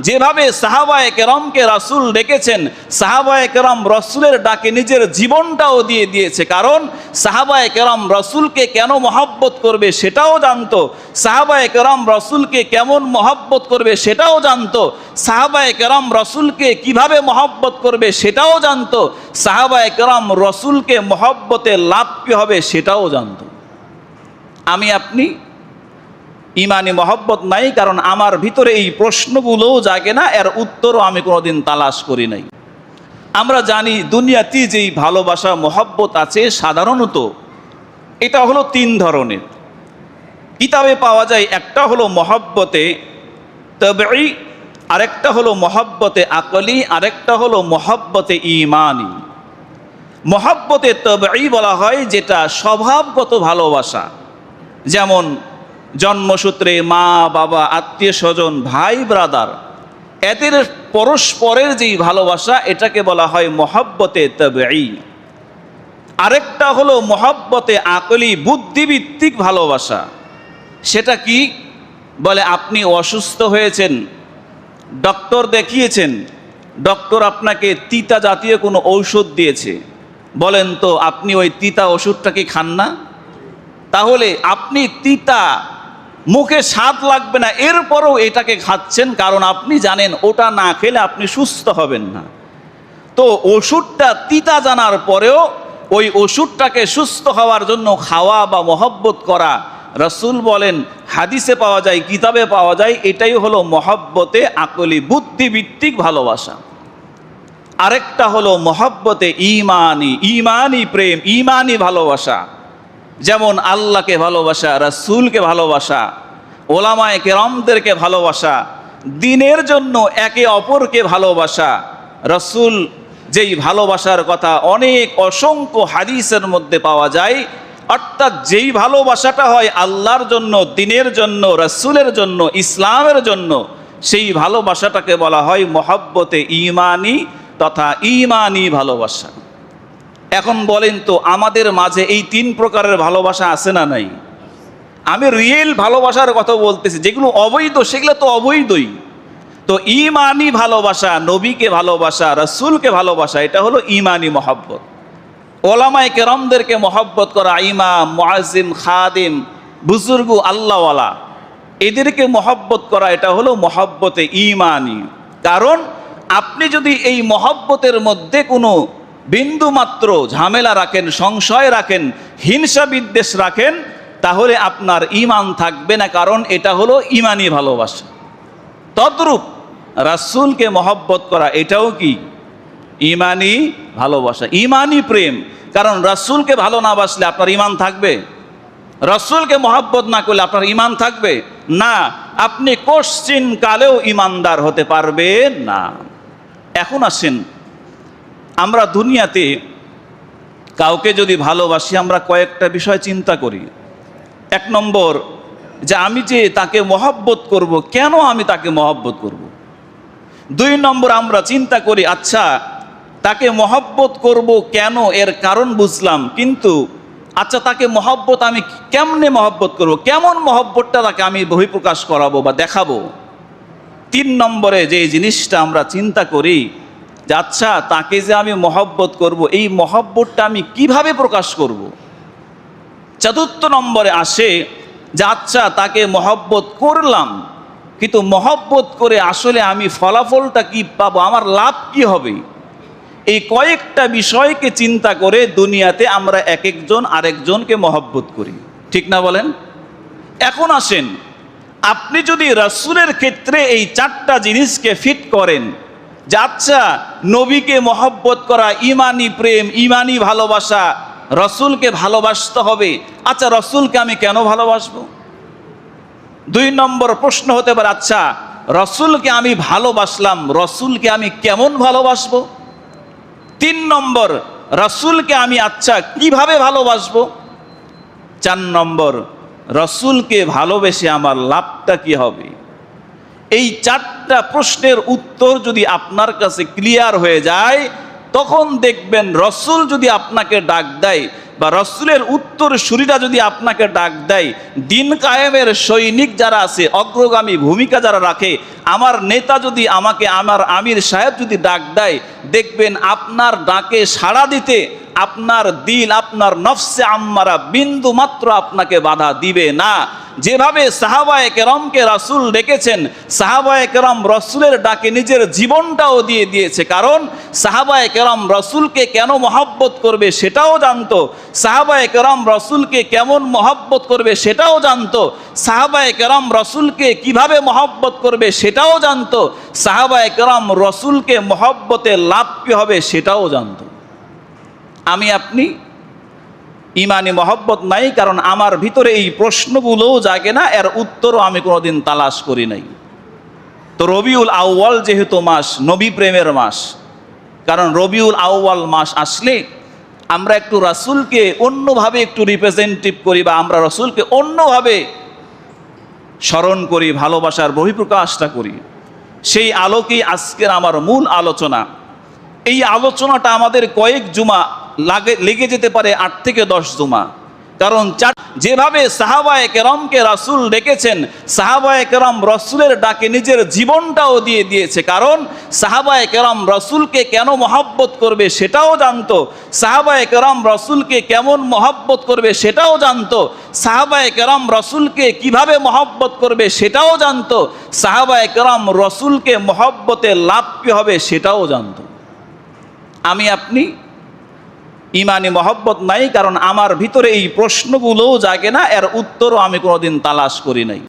যেভাবে সাহাবায়ে কেরামকে রাসূল ডেকেছেন, সাহাবায়ে কেরাম রাসূলের ডাকে নিজের জীবনটাও দিয়ে দিয়েছে। কারণ সাহাবায়ে কেরাম রাসূলকে কেন মহব্বত করবে সেটাও জানতো, সাহাবায়ে কেরাম রাসূলকে কেমন মহব্বত করবে সেটাও জানতো, সাহাবায়ে কেরাম রাসূলকে কিভাবে মহব্বত করবে সেটাও জানতো, সাহাবায়ে কেরাম রাসূলকে মহব্বতে লাভ কী হবে সেটাও জানতো। আমি আপনি ইমানি মহব্বত নাই, কারণ আমার ভিতরে এই প্রশ্নগুলোও জাগে না, এর উত্তরও আমি কোনোদিন তালাশ করি নাই। আমরা জানি দুনিয়াতে যেই ভালোবাসা মহব্বত আছে সাধারণত এটা হলো তিন ধরনের। কিতাবে পাওয়া যায়, একটা হলো মহব্বতে তবঈ, আরেকটা হলো মহব্বতে আকলি, আরেকটা হলো মহব্বতে ঈমানি। মহব্বতে তবঈ বলা হয় যেটা স্বভাবগত ভালোবাসা, যেমন জন্মসূত্রে মা বাবা আত্মীয় স্বজন ভাই ব্রাদার এদের পরস্পরের যেই ভালোবাসা এটাকে বলা হয় মহব্বতে তবঈ। আরেকটা হলো মহব্বতে আকলি, বুদ্ধিভিত্তিক ভালোবাসা। সেটা কি? বলে আপনি অসুস্থ হয়েছেন, ডক্টর দেখিয়েছেন, ডক্টর আপনাকে তিতা জাতীয় কোনো ঔষধ দিয়েছে, বলেন তো আপনি ওই তিতা ওষুধটা কি খান না? তাহলে আপনি তিতা মুখে স্বাদ লাগবে না, এরপরও এটাকে খাচ্ছেন, কারণ আপনি জানেন ওটা না খেলে আপনি সুস্থ হবেন না। তো ওষুধটা তিতা জানার পরেও ওই ওষুধটাকে সুস্থ হওয়ার জন্য খাওয়া বা মহব্বত করা, রাসূল বলেন, হাদিসে পাওয়া যায়, কিতাবে পাওয়া যায়, এটাই হলো মহব্বতে আকলি, বুদ্ধিভিত্তিক ভালোবাসা। আরেকটা হলো মহব্বতে ঈমানি, ঈমানি প্রেম, ঈমানি ভালোবাসা, যেমন আল্লাহকে ভালোবাসা, রাসূলকে ভালোবাসা, ওলামায়ে কেরামদেরকে ভালোবাসা, দ্বীনের জন্য একে অপরকে ভালোবাসা। রাসূল যেই ভালোবাসার কথা অনেক অসংখ্য হাদিসের মধ্যে পাওয়া যায়, অর্থাৎ যেই ভালোবাসাটা হয় আল্লাহর জন্য, দ্বীনের জন্য, রাসূলের জন্য, ইসলামের জন্য, সেই ভালোবাসাটাকে বলা হয় মহব্বতে ঈমানি তথা ঈমানি ভালোবাসা। এখন বলেন তো আমাদের মাঝে এই তিন প্রকারের ভালোবাসা আছে না নাই? আমি রিয়েল ভালোবাসার কথা বলতেছি, যেগুলো অবৈধ সেগুলো তো অবৈধই। তো ঈমানি ভালোবাসা, নবীকে ভালোবাসা, রাসূলকে ভালোবাসা, এটা হলো ঈমানি মহব্বত। ওলামায়ে কেরামদেরকে মহব্বত করা, ইমাম, মুআজ্জিম, খাদিম, বুজুর্গ, আল্লাহওয়ালা, এদেরকে মহব্বত করা, এটা হলো মহব্বতে ঈমানি। কারণ আপনি যদি এই মহব্বতের মধ্যে কোনো বিন্দু মাত্র ঝামেলা রাখেন, সংশয় রাখেন, হিংসা বিদ্বেষ রাখেন, তাহলে আপনার ঈমান থাকবে না, কারণ এটা হলো ঈমানি ভালোবাসা। তদ্রূপ রাসূলকে মহব্বত করা, এটাও কি ঈমানি ভালোবাসা, ঈমানি প্রেম। কারণ রাসূলকে ভালো না বাসলে আপনার ঈমান থাকবে? রাসূলকে মহব্বত না করলে আপনার ঈমান থাকবে না, আপনি কোশ্চিন কালেও ঈমানদার হতে পারবেন না। এখন আসেন, আমরা দুনিয়াতে কাউকে যদি ভালোবাসি আমরা কয়েকটা বিষয় চিন্তা করি। এক নম্বর, যে আমি যে তাকে মহব্বত করব, কেন আমি তাকে মহব্বত করব। দুই নম্বর, আমরা চিন্তা করি আচ্ছা তাকে মহব্বত করব কেন, এর কারণ বুঝলাম, কিন্তু আচ্ছা তাকে মহব্বত আমি কেমনে মহব্বত করব, কেমন মহব্বতটা তাকে আমি বহিঃপ্রকাশ করাবো বা দেখাবো। তিন নম্বরে যে জিনিসটা আমরা চিন্তা করি যে আচ্ছা তাকে যে আমি মহব্বত করব, এই মহব্বতটা আমি কিভাবে প্রকাশ করব। চতুর্থ নম্বরে আসে যে আচ্ছা তাকে মহব্বত করলাম, কিন্তু মহব্বত করে আসলে আমি ফলাফলটা কি পাবো, আমার লাভ কি হবে। এই কয়েকটা বিষয়কে চিন্তা করে দুনিয়াতে আমরা এক একজন আরেকজনকে মহব্বত করি, ঠিক না বলেন? এখন আসেন, আপনি যদি রাসূলের ক্ষেত্রে এই চারটা জিনিসকে ফিট করেন যে আচ্ছা নবীকে মহব্বত করা, ঈমানি প্রেম, ঈমানি ভালোবাসা, রাসূলকে ভালোবাসতে হবে, আচ্ছা রাসূলকে আমি কেন ভালোবাসবো। দুই নম্বর প্রশ্ন হতে পারে আচ্ছা রাসূলকে আমি ভালোবাসলাম, রাসূলকে আমি কেমন ভালোবাসবো। তিন নম্বর, রাসূলকে আমি আচ্ছা কিভাবে ভালোবাসবো। চার নম্বর, রাসূলকে ভালোবেসে আমার লাভটা কি হবে। এই চারটা প্রশ্নের উত্তর যদি আপনার কাছে ক্লিয়ার হয়ে যায়, তখন দেখবেন রাসূল যদি আপনাকে ডাক দেয় বা রসুলের উত্তরসূরিরা যদি আপনাকে ডাক দেয়, দিন কায়েমের সৈনিক যারা আছে, অগ্রগামী ভূমিকা যারা রাখে, আমার নেতা যদি আমাকে, আমার আমির সাহেব যদি ডাক দেয়, দেখবেন আপনার ডাকে সাড়া দিতে আপনার দিল, আপনার নফসে আম্মারা বিন্দু মাত্র আপনাকে বাধা দিবে না। যেভাবে সাহাবায়ে কেরামকে রাসূল ডেকেছেন, সাহাবায়ে কেরাম রাসূলের ডাকে নিজের জীবনটাও দিয়ে দিয়েছে। কারণ সাহাবায়ে কেরাম রাসূলকে কেন মহব্বত করবে সেটাও জানতো, সাহাবায়ে কেরাম রাসূলকে কেমন মহব্বত করবে সেটাও জানতো, সাহাবায়ে কেরাম রাসূলকে কিভাবে মহব্বত করবে সেটাও জানতো, সাহাবায়ে কেরাম রাসূলকে মহব্বতে লাভ কী হবে সেটাও জানতো। আমি আপনি ইমানি মহব্বত নাই, কারণ আমার ভিতরে এই প্রশ্নগুলোও জাগে না, এর উত্তরও আমি কোনোদিন তালাশ করি নাই। তো রবিউল আউয়াল যেহেতু মাস, নবী প্রেমের মাস, কারণ রবিউল আউয়াল মাস আসলে আমরা একটু রাসূলকে অন্যভাবে একটু রিপ্রেজেন্টেটিভ করি, বা আমরা রাসূলকে অন্যভাবে স্মরণ করি, ভালোবাসার বহিঃপ্রকাশটা করি। সেই আলোকেই আজকের আমার মূল আলোচনা। এই আলোচনাটা আমাদের কয়েক জুমা লেগে যেতে পারে, 8 থেকে 10 জুমা। কারণ যেভাবে সাহাবায়ে কেরামকে রাসূল ডেকেছেন, সাহাবায়ে কেরাম রাসূলের ডাকে নিজের জীবনটাও দিয়ে দিয়েছে। কারণ সাহাবায়ে কেরাম রাসূলকে কেন মহব্বত করবে সেটাও জানতো, সাহাবায়ে কেরাম রাসূলকে কেমন মহব্বত করবে সেটাও জানতো, সাহাবায়ে কেরাম রাসূলকে কিভাবে মহব্বত করবে সেটাও জানতো, সাহাবায়ে কেরাম রাসূলকে মহব্বতে লাভ কী হবে সেটাও জানতো। আমি আপনি ইমানি মহব্বত নাই, কারণ আমার ভিতরে এই প্রশ্নগুলোও জাগে না, এর উত্তরও আমি কোনোদিন তালাশ করি নাই।